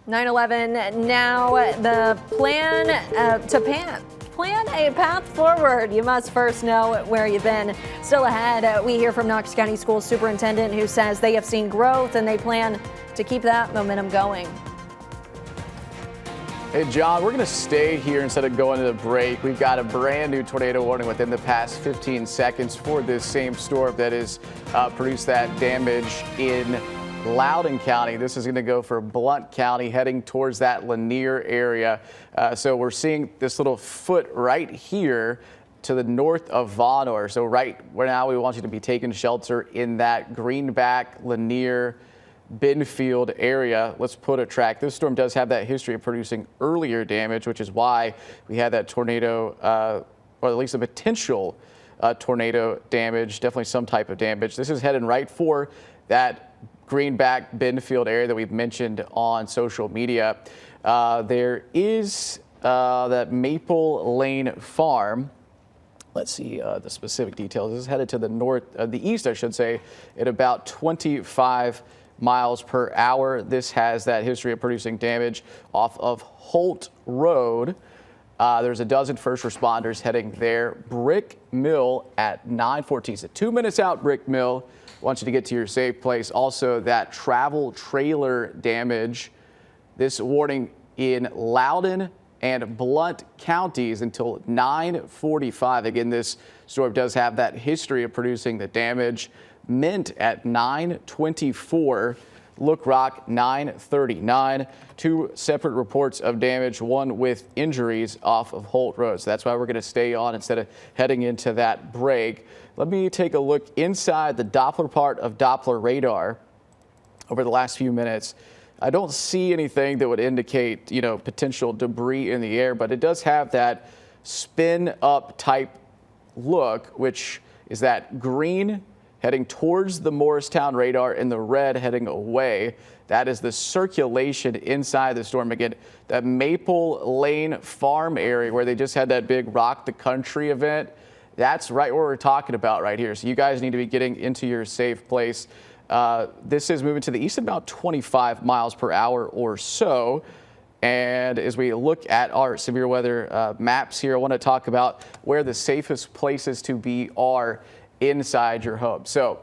9/11 now the plan plan a path forward. You must first know where you've been. Still ahead, we hear from Knox County School Superintendent who says they have seen growth and they plan to keep that momentum going. Hey, John, we're going to stay here instead of going to the break. We've got a brand new tornado warning within the past 15 seconds for this same storm that has produced that damage in Loudoun County. This is going to go for Blount County, heading towards that Lanier area. So we're seeing this little foot right here to the north of Vonore. So right where now we want you to be taking shelter in that Greenback, Lanier, Binfield area. Let's put a track. This storm does have that history of producing earlier damage, which is why we had that tornado, or at least a potential tornado damage, definitely some type of damage. This is heading right for that Greenback, Binfield area that we've mentioned on social media. There is that Maple Lane Farm. Let's see the specific details. This is headed to the north, the east, I should say, at about 25 miles per hour. This has that history of producing damage off of Holt Road. There's a dozen first responders heading there. Brick Mill at 9:14. So 2 minutes out, Brick Mill. Want you to get to your safe place. Also, that travel trailer damage. This warning in Loudoun and Blount counties until 9:45. Again, this storm does have that history of producing the damage. Mint at 9:24. Look Rock 9:39. Two separate reports of damage, one with injuries off of Holt Road. So that's why we're going to stay on instead of heading into that break. Let me take a look inside the Doppler part of Doppler radar over the last few minutes. I don't see anything that would indicate, potential debris in the air, but it does have that spin up type look, which is that green heading towards the Morristown radar and the red heading away. That is the circulation inside the storm. Again, that Maple Lane Farm area where they just had that big Rock the Country event. That's right where we're talking about right here. So you guys need to be getting into your safe place. This is moving to the east at about 25 miles per hour or so. And as we look at our severe weather maps here, I want to talk about where the safest places to be are inside your home. So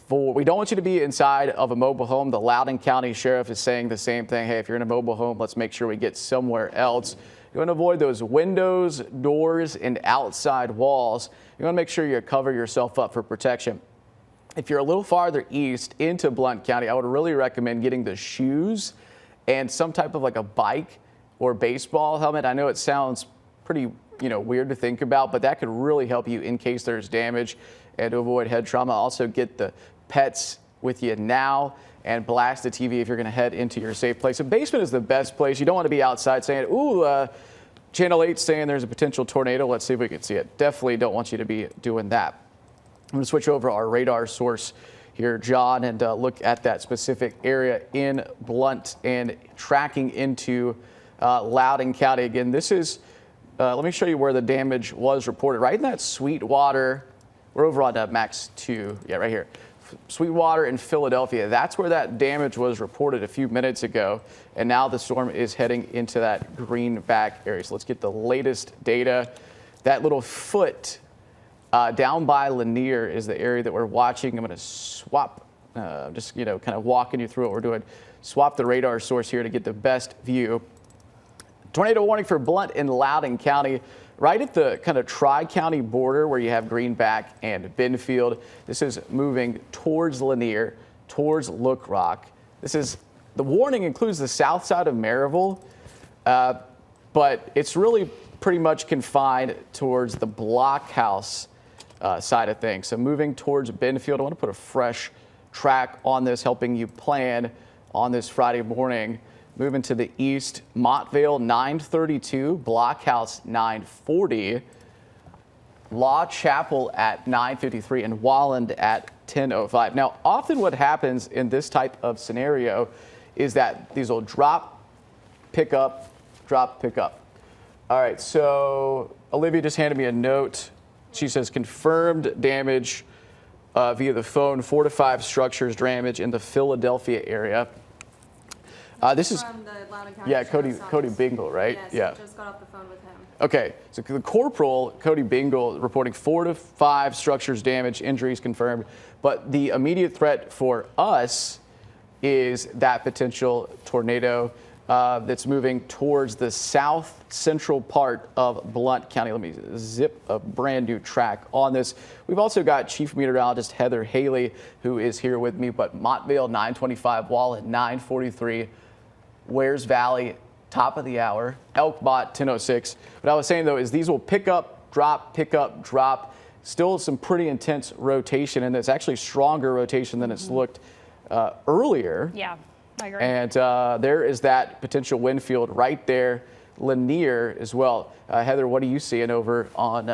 we don't want you to be inside of a mobile home. The Loudoun County Sheriff is saying the same thing. Hey, if you're in a mobile home, let's make sure we get somewhere else. You want to avoid those windows, doors, and outside walls. You want to make sure you cover yourself up for protection. If you're a little farther east into Blount County, I would really recommend getting the shoes and some type of like a bike or baseball helmet. I know it sounds pretty weird to think about, but that could really help you in case there's damage and to avoid head trauma. Also get the pets with you now and blast the TV if you're going to head into your safe place. A basement is the best place. You don't want to be outside saying, ooh, Channel 8 saying there's a potential tornado. Let's see if we can see it. Definitely don't want you to be doing that. I'm going to switch over our radar source here, John, and look at that specific area in Blount and tracking into Loudoun County. Again, this is, let me show you where the damage was reported. Right in that Sweetwater, we're over on Max 2, yeah, right here. Sweetwater in Philadelphia. That's where that damage was reported a few minutes ago. And now the storm is heading into that Greenback area. So let's get the latest data. That little foot down by Lanier is the area that we're watching. I'm going to swap, just, kind of walking you through what we're doing. Swap the radar source here to get the best view. Tornado warning for Blount in Loudoun County. Right at the kind of tri-county border where you have Greenback and Binfield. This is moving towards Lanier, towards Look Rock. The warning includes the south side of Maryville, but it's really pretty much confined towards the Blockhouse side of things. So moving towards Binfield, I want to put a fresh track on this, helping you plan on this Friday morning. Moving to the east, Montvale 9:32, Blockhouse 9:40, Law Chapel at 9:53, and Walland at 10:05. Now, often what happens in this type of scenario is that these will drop, pick up, drop, pick up. All right, so Olivia just handed me a note. She says confirmed damage via the phone, 4 to 5 structures damage in the Philadelphia area. This is from the Loudoun County Cody Sheriff's Cody Office. Bingle, right? Yes, I just got off the phone with him. Okay, so the corporal, Cody Bingle, reporting 4 to 5 structures damaged, injuries confirmed. But the immediate threat for us is that potential tornado that's moving towards the south central part of Blount County. Let me zip a brand new track on this. We've also got Chief Meteorologist Heather Haley, who is here with me, but Montvale 925, Wall at 943, Wares Valley, top of the hour, Elkbot 1006. What I was saying though is these will pick up, drop. Still some pretty intense rotation, and it's actually stronger rotation than it's looked earlier. Yeah, I agree. And there is that potential wind field right there, Lanier as well. Heather, what are you seeing over on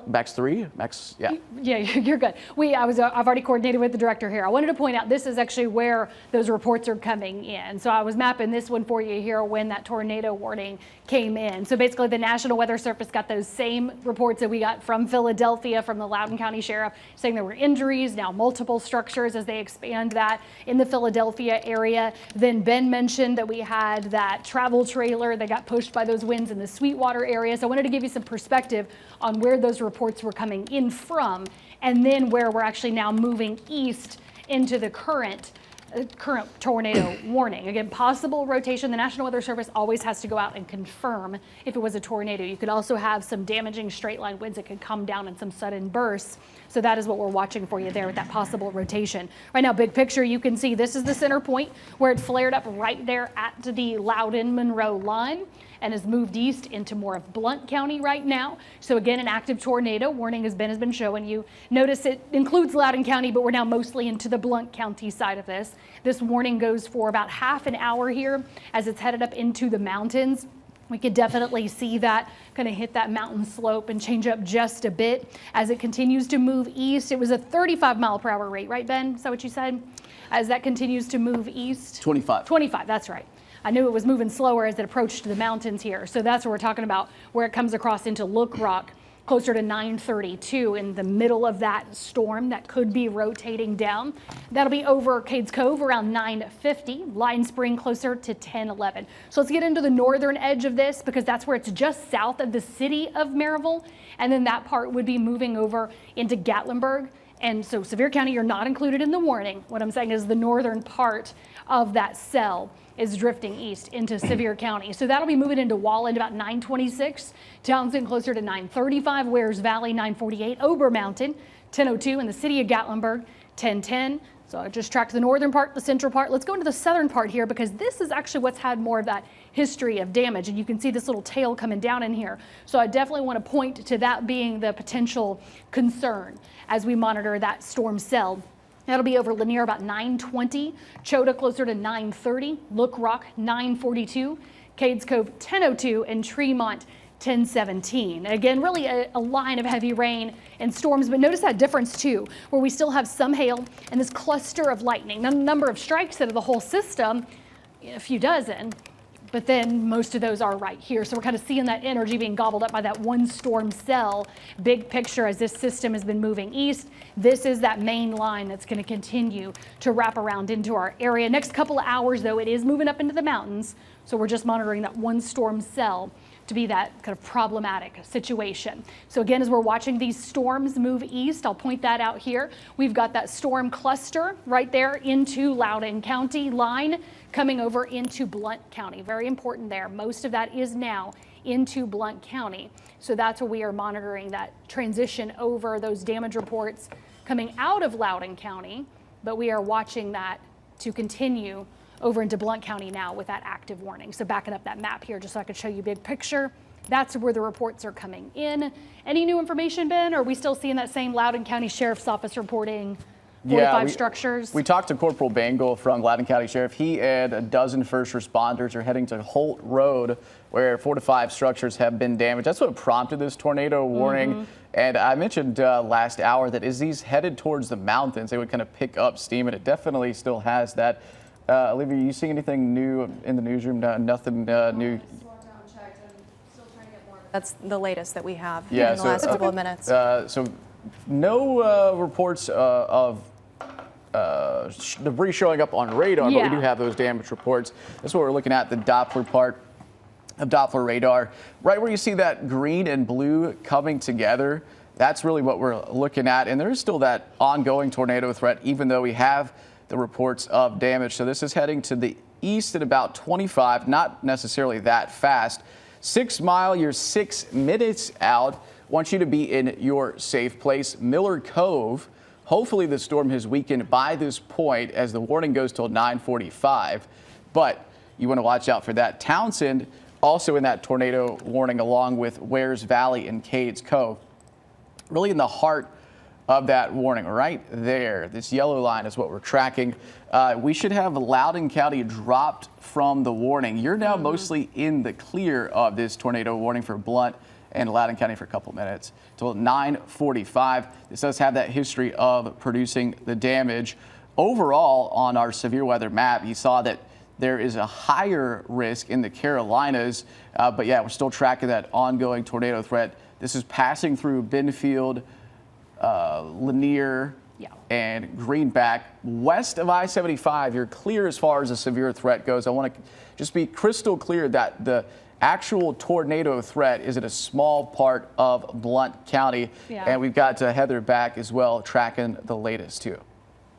Max 3? Max, yeah. Yeah, you're good. I've already coordinated with the director here. I wanted to point out this is actually where those reports are coming in. So I was mapping this one for you here when that tornado warning came in. So basically the National Weather Service got those same reports that we got from Philadelphia, from the Loudoun County Sheriff, saying there were injuries, now multiple structures as they expand that in the Philadelphia area. Then Ben mentioned that we had that travel trailer that got pushed by those winds in the Sweetwater area. So I wanted to give you some perspective on where those reports were coming in from, and then where we're actually now moving east into the current tornado warning. Again, possible rotation. The National Weather Service always has to go out and confirm if it was a tornado. You could also have some damaging straight line winds that could come down in some sudden bursts. So that is what we're watching for you there with that possible rotation. Right now, big picture, you can see this is the center point where it flared up right there at the Loudoun-Monroe line and has moved east into more of Blount County right now. So again, an active tornado warning, as Ben has been showing you. Notice it includes Loudoun County, but we're now mostly into the Blount County side of this. This warning goes for about half an hour here as it's headed up into the mountains. We could definitely see that kind of hit that mountain slope and change up just a bit as it continues to move east. It was a 35-mile-per-hour rate, right, Ben? Is that what you said? As that continues to move east? 25. 25, that's right. I knew it was moving slower as it approached the mountains here. So that's what we're talking about, where it comes across into Look Rock, closer to 932 in the middle of that storm that could be rotating down. That'll be over Cades Cove around 950, Line Spring closer to 1011. So let's get into the northern edge of this because that's where it's just south of the city of Maryville. And then that part would be moving over into Gatlinburg. And so Sevier County, you're not included in the warning. What I'm saying is the northern part of that cell is drifting east into Sevier County. So that'll be moving into Walland about 926, Townsend closer to 935, Wares Valley 948, Ober Mountain 1002, and the city of Gatlinburg 1010. So I just tracked the northern part, the central part. Let's go into the southern part here because this is actually what's had more of that history of damage. And you can see this little tail coming down in here. So I definitely want to point to that being the potential concern as we monitor that storm cell. That'll be over Lanier about 920, Chota closer to 930, Look Rock 942, Cades Cove 1002, and Tremont 1017. Again, really a line of heavy rain and storms, but notice that difference too, where we still have some hail and this cluster of lightning. The number of strikes out of the whole system, a few dozen, but then most of those are right here. So we're kind of seeing that energy being gobbled up by that one storm cell. Big picture as this system has been moving east. This is that main line that's going to continue to wrap around into our area. Next couple of hours, though, it is moving up into the mountains. So we're just monitoring that one storm cell to be that kind of problematic situation. So again, as we're watching these storms move east, I'll point that out here. We've got that storm cluster right there into Loudoun County line coming over into Blount County. Very important there. Most of that is now into Blount County. So that's where we are monitoring that transition over those damage reports coming out of Loudoun County, but we are watching that to continue over into Blount County now with that active warning. So backing up that map here just so I could show you big picture. That's where the reports are coming in. Any new information, Ben? Or are we still seeing that same Loudoun County Sheriff's Office reporting 45 structures? We talked to Corporal Bangle from Loudoun County Sheriff. He and a dozen first responders are heading to Holt Road where 4 to 5 structures have been damaged. That's what prompted this tornado warning. And I mentioned last hour that as these headed towards the mountains, they would kind of pick up steam, and it definitely still has that. Olivia, are you seeing anything new in the newsroom? Nothing new? That's the latest that we have in the so, last couple of minutes. So no reports of debris showing up on radar, but we Yeah. do have those damage reports. That's what we're looking at, the Doppler part of Doppler radar. Right where you see that green and blue coming together, that's really what we're looking at. And there is still that ongoing tornado threat, even though we have the reports of damage. So this is heading to the east at about 25, not necessarily that fast. 6 Mile, you're 6 minutes out. Want you to be in your safe place. Miller Cove, hopefully the storm has weakened by this point as the warning goes till 9:45. But you want to watch out for that. Townsend also in that tornado warning, along with Wares Valley and Cades Cove. Really in the heart of that warning right there. This yellow line is what we're tracking. We should have Loudoun County dropped from the warning. You're now mostly in the clear of this tornado warning for Blount and Loudoun County for a couple minutes till 9:45. This does have that history of producing the damage. Overall, on our severe weather map, you saw that there is a higher risk in the Carolinas. But yeah, we're still tracking that ongoing tornado threat. This is passing through Benfield, Lanier, and Greenback. West of I-75, you're clear as far as a severe threat goes. I want to just be crystal clear that the actual tornado threat is in a small part of Blount County. Yeah. And we've got Heather back as well, tracking the latest too.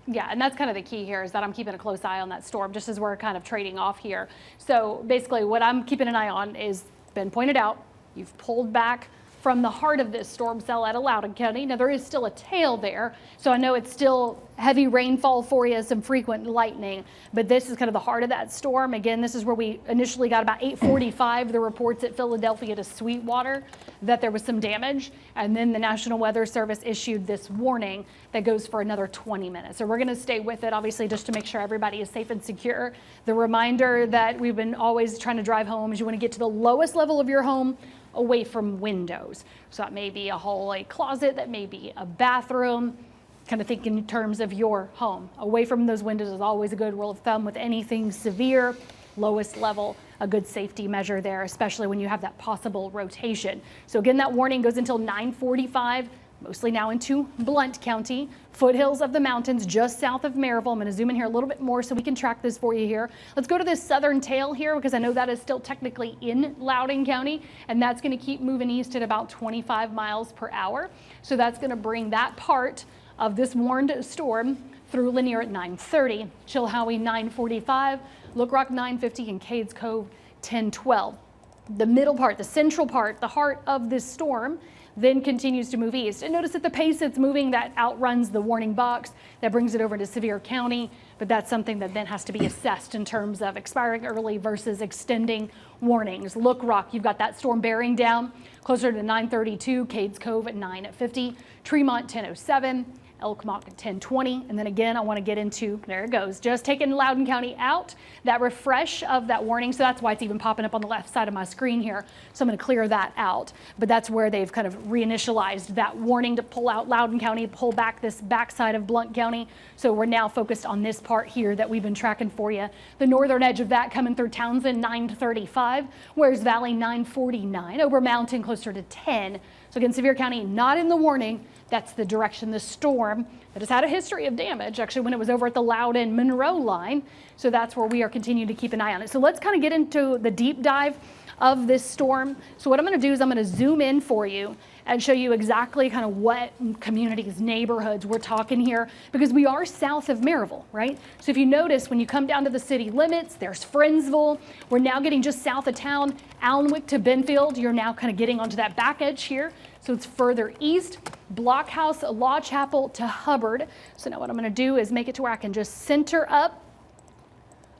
Yeah, and that's kind of the key here is that I'm keeping a close eye on that storm just as we're kind of trading off here. So basically what I'm keeping an eye on is, been pointed out, you've pulled back from the heart of this storm cell at Loudoun County. Now there is still a tail there, so I know it's still heavy rainfall for you, some frequent lightning, but this is kind of the heart of that storm. Again, this is where we initially got about 8:45, the reports at Philadelphia to Sweetwater that there was some damage, and then the National Weather Service issued this warning that goes for another 20 minutes. So we're gonna stay with it, obviously, just to make sure everybody is safe and secure. The reminder that we've been always trying to drive home is you wanna get to the lowest level of your home away from windows. So that may be a hallway closet, that may be a bathroom, kind of think in terms of your home. Away from those windows is always a good rule of thumb with anything severe, lowest level, a good safety measure there, especially when you have that possible rotation. So again, that warning goes until 9:45, mostly now into Blount County, foothills of the mountains just south of Maryville. I'm going to zoom in here a little bit more so we can track this for you here. Let's go to this southern tail here because I know that is still technically in Loudoun County, and that's going to keep moving east at about 25 miles per hour. So that's going to bring that part of this warned storm through Lanier at 9:30, Chilhowie 9:45, Look Rock 9:50, and Cades Cove 10:12. The middle part, the central part, the heart of this storm then continues to move east. And notice at the pace it's moving, that outruns the warning box, that brings it over to Sevier County, but that's something that then has to be assessed in terms of expiring early versus extending warnings. Look Rock, you've got that storm bearing down closer to 9:32, Cades Cove at 9:50, Tremont 10:07, Elkmont at 10:20, and then again I want to get into, there it goes, just taking Loudoun County out, that refresh of that warning, so that's why it's even popping up on the left side of my screen here, so I'm going to clear that out, but that's where they've kind of reinitialized that warning to pull out Loudoun County, pull back this backside of Blount County, so we're now focused on this part here that we've been tracking for you. The northern edge of that coming through Townsend 9:35, Wares Valley 9:49, Ober Mountain closer to 10, so again Sevier County not in the warning. That's the direction the storm that has had a history of damage, actually when it was over at the Loudoun Monroe line. So that's where we are continuing to keep an eye on it. So let's kind of get into the deep dive of this storm. So what I'm going to do is I'm going to zoom in for you and show you exactly kind of what communities, neighborhoods we're talking here, because we are south of Maryville, right? So if you notice, when you come down to the city limits, there's Friendsville. We're now getting just south of town, Allenwick to Benfield. You're now kind of getting onto that back edge here. So it's further east, Blockhouse, Law Chapel to Hubbard. So now what I'm going to do is make it to where I can just center up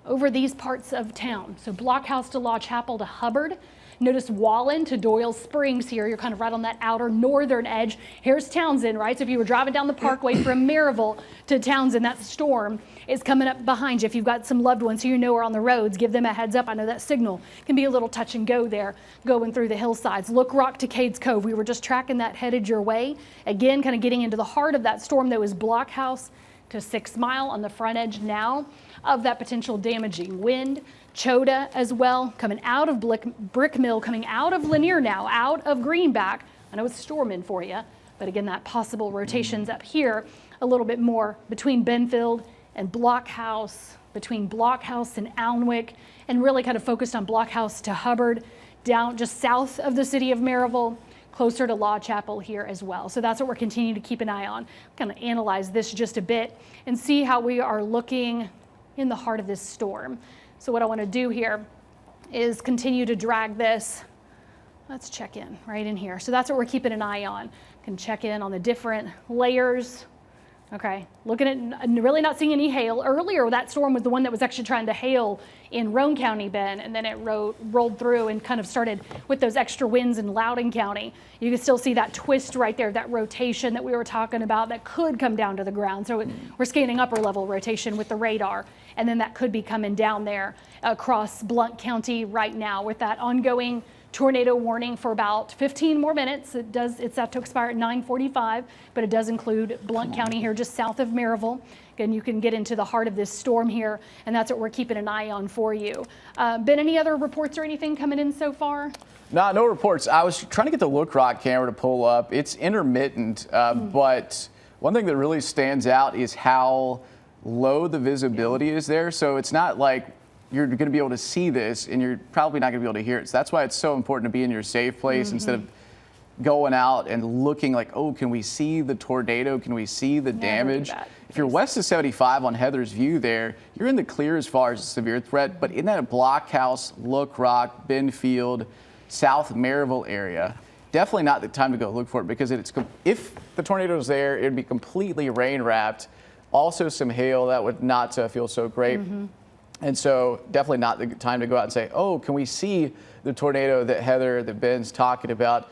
over these parts of town. So Blockhouse to Law Chapel to Hubbard. Notice Wallen to Doyle Springs here. You're kind of right on that outer northern edge. Here's Townsend, right? So if you were driving down the parkway from Maryville to Townsend, that storm is coming up behind you. If you've got some loved ones who you know are on the roads, give them a heads up. I know that signal can be a little touch and go there going through the hillsides. Look Rock to Cades Cove. We were just tracking that headed your way. Again, kind of getting into the heart of that storm that was Blockhouse to 6 Mile on the front edge now of that potential damaging wind. Choda as well, coming out of Brick Mill, coming out of Lanier now, out of Greenback. I know it's storming for you, but again, that possible rotations up here a little bit more between Benfield and Blockhouse, between Blockhouse and Alnwick, and really kind of focused on Blockhouse to Hubbard, down just south of the city of Maryville, closer to Law Chapel here as well. So that's what we're continuing to keep an eye on. I'm going to analyze this just a bit and see how we are looking in the heart of this storm. So what I want to do here is continue to drag this. Let's check in right in here. So that's what we're keeping an eye on. Can check in on the different layers. Okay, looking at really not seeing any hail. Earlier, that storm was the one that was actually trying to hail in Roane County, Ben, and then it rolled through and kind of started with those extra winds in Loudoun County. You can still see that twist right there, that rotation that we were talking about that could come down to the ground. So we're scanning upper level rotation with the radar, and then that could be coming down there across Blount County right now with that ongoing tornado warning for about 15 more minutes. It's set to expire at 9:45, but it does include Blount County here just south of Maryville. Again, you can get into the heart of this storm here, and that's what we're keeping an eye on for you. Ben, any other reports or anything coming in so far? No reports. I was trying to get the Look Rock camera to pull up. It's intermittent, but one thing that really stands out is how low the visibility is there. So it's not like you're going to be able to see this, and you're probably not going to be able to hear it. So that's why it's so important to be in your safe place instead of going out and looking like, oh, can we see the tornado? Can we see the damage? If you're west of 75 on Heather's View there, you're in the clear as far as a severe threat. But in that Blockhouse, Look Rock, Benfield, South Maryville area, definitely not the time to go look for it, because if the tornado's there, it'd be completely rain wrapped. Also some hail that would not feel so great. And so definitely not the time to go out and say, oh, can we see the tornado that Ben's talking about?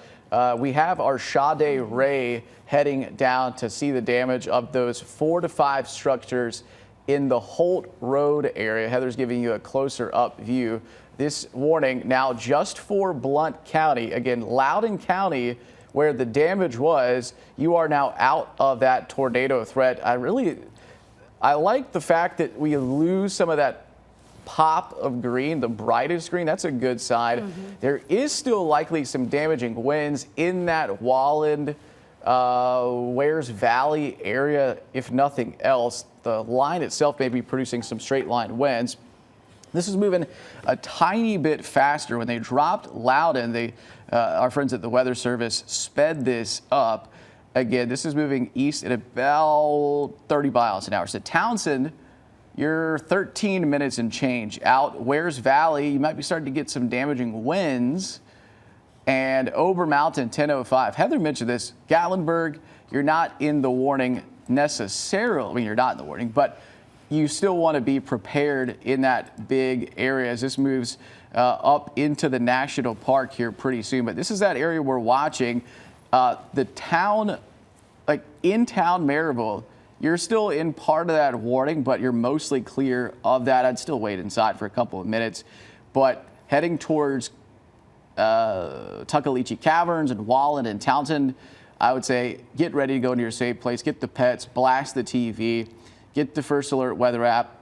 We have our Sade Ray heading down to see the damage of those 4 to 5 structures in the Holt Road area. Heather's giving you a closer up view. This warning now just for Blount County. Again, Loudoun County, where the damage was, you are now out of that tornado threat. I like the fact that we lose some of that pop of green, the brightest green. That's a good sign. There is still likely some damaging winds in that Walland, Wares Valley area, if nothing else. The line itself may be producing some straight line winds. This is moving a tiny bit faster. When they dropped Loudoun, our friends at the Weather Service sped this up. Again, this is moving east at about 30 miles an hour. So Townsend, you're 13 minutes and change out. Wares Valley, you might be starting to get some damaging winds. And Ober Mountain, 1005. Heather mentioned this. Gatlinburg, you're not in the warning necessarily. I mean, you're not in the warning, but you still want to be prepared in that big area as this moves up into the national park here pretty soon. But this is that area we're watching. The town, like in town Maryville, you're still in part of that warning, but you're mostly clear of that. I'd still wait inside for a couple of minutes. But heading towards Tuckaleechee Caverns and Walland and Townsend, I would say get ready to go into your safe place. Get the pets, blast the TV, get the First Alert weather app,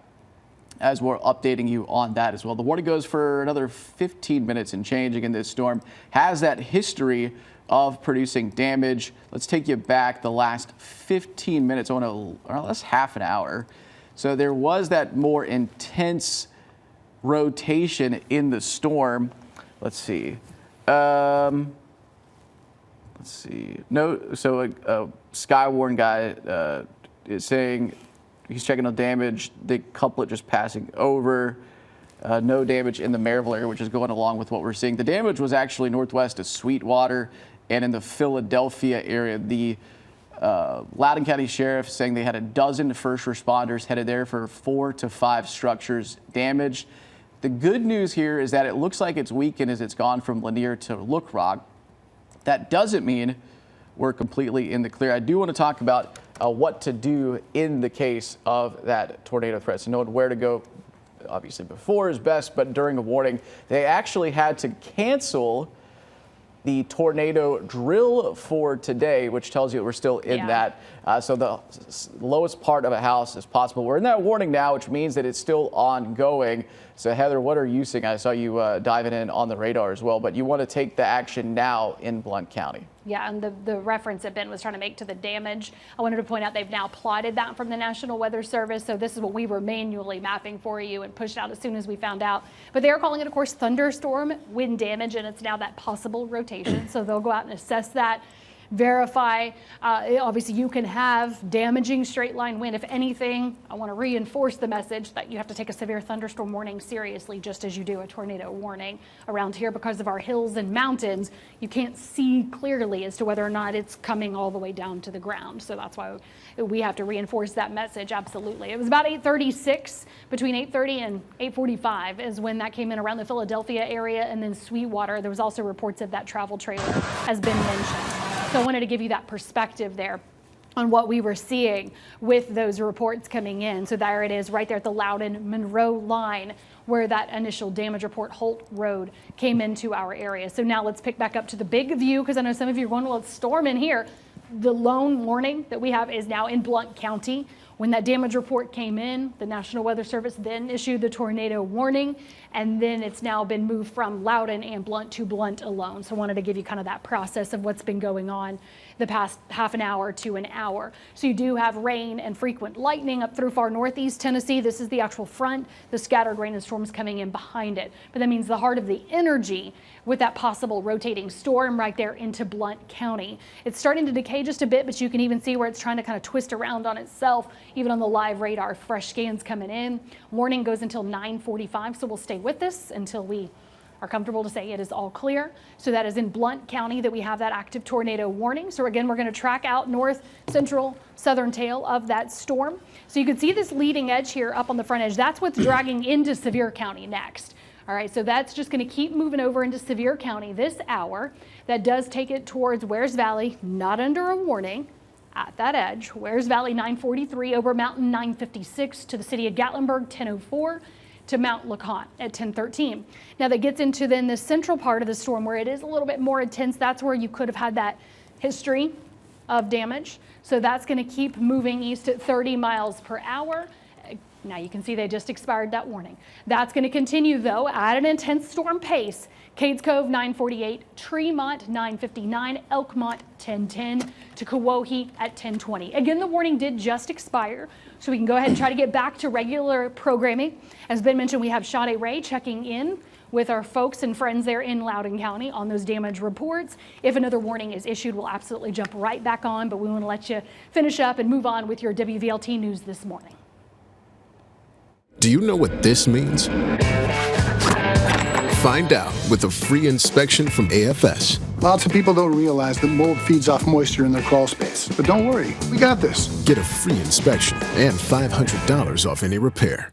as we're updating you on that as well. The warning goes for another 15 minutes and change. Again, this storm has that history of producing damage. Let's take you back the last 15 minutes, that's half an hour. So there was that more intense rotation in the storm. Let's see. No, so a Skywarn guy is saying he's checking the damage. The couplet just passing over. No damage in the Maryville area, which is going along with what we're seeing. The damage was actually northwest of Sweetwater and in the Philadelphia area. The Loudoun County Sheriff saying they had a dozen first responders headed there for 4 to 5 structures damaged. The good news here is that it looks like it's weakened as it's gone from Lanier to Look Rock. That doesn't mean we're completely in the clear. I do want to talk about what to do in the case of that tornado threat. So knowing where to go, obviously before is best, but during a warning, they actually had to cancel the tornado drill for today, which tells you we're still in that. So the lowest part of a house as possible. We're in that warning now, which means that it's still ongoing. So Heather, what are you seeing? I saw you diving in on the radar as well, but you want to take the action now in Blount County. Yeah, and the reference that Ben was trying to make to the damage, I wanted to point out they've now plotted that from the National Weather Service. So this is what we were manually mapping for you and pushed out as soon as we found out. But they are calling it, of course, thunderstorm wind damage, and it's now that possible rotation. So they'll go out and assess that, verify. Obviously, you can have damaging straight line wind. If anything, I want to reinforce the message that you have to take a severe thunderstorm warning seriously, just as you do a tornado warning. Around here, because of our hills and mountains, you can't see clearly as to whether or not it's coming all the way down to the ground. So that's why we have to reinforce that message. Absolutely. It was about 8:36, between 8:30 and 8:45 is when that came in around the Philadelphia area, and then Sweetwater. There was also reports of that travel trailer has been mentioned. So I wanted to give you that perspective there on what we were seeing with those reports coming in. So there it is right there at the Loudoun-Monroe line where that initial damage report, Holt Road, came into our area. So now let's pick back up to the big view, because I know some of you are going, well, it's storming here. The lone warning that we have is now in Blount County. When that damage report came in, the National Weather Service then issued the tornado warning, and then it's now been moved from Loudoun and Blount to Blount alone. So I wanted to give you kind of that process of what's been going on the past half an hour to an hour. So you do have rain and frequent lightning up through far northeast Tennessee. This is the actual front, the scattered rain and storms coming in behind it. But that means the heart of the energy with that possible rotating storm right there into Blount County. It's starting to decay just a bit, but you can even see where it's trying to kind of twist around on itself, even on the live radar. Fresh scans coming in. Warning goes until 9:45, so we'll stay with this until we are comfortable to say it is all clear. So that is in Blount County that we have that active tornado warning. So again, we're going to track out north, central, southern tail of that storm. So you can see this leading edge here up on the front edge. That's what's dragging into Sevier County next. All right, so that's just going to keep moving over into Sevier County this hour. That does take it towards Wares Valley, not under a warning. At that edge, Wares Valley 943, over Mountain 956 to the city of Gatlinburg 1004. To Mount LeConte at 1013. Now that gets into then the central part of the storm where it is a little bit more intense. That's where you could have had that history of damage. So that's going to keep moving east at 30 miles per hour. Now you can see they just expired that warning. That's going to continue though at an intense storm pace. Cades Cove 948, Tremont 959, Elkmont 1010 to Kewohee at 1020. Again, the warning did just expire, so we can go ahead and try to get back to regular programming. As Ben mentioned, we have Sade Ray checking in with our folks and friends there in Loudoun County on those damage reports. If another warning is issued, we'll absolutely jump right back on, but we want to let you finish up and move on with your WVLT news this morning. Do you know what this means? Find out with a free inspection from AFS. Lots of people don't realize that mold feeds off moisture in their crawl space. But don't worry, we got this. Get a free inspection and $500 off any repair.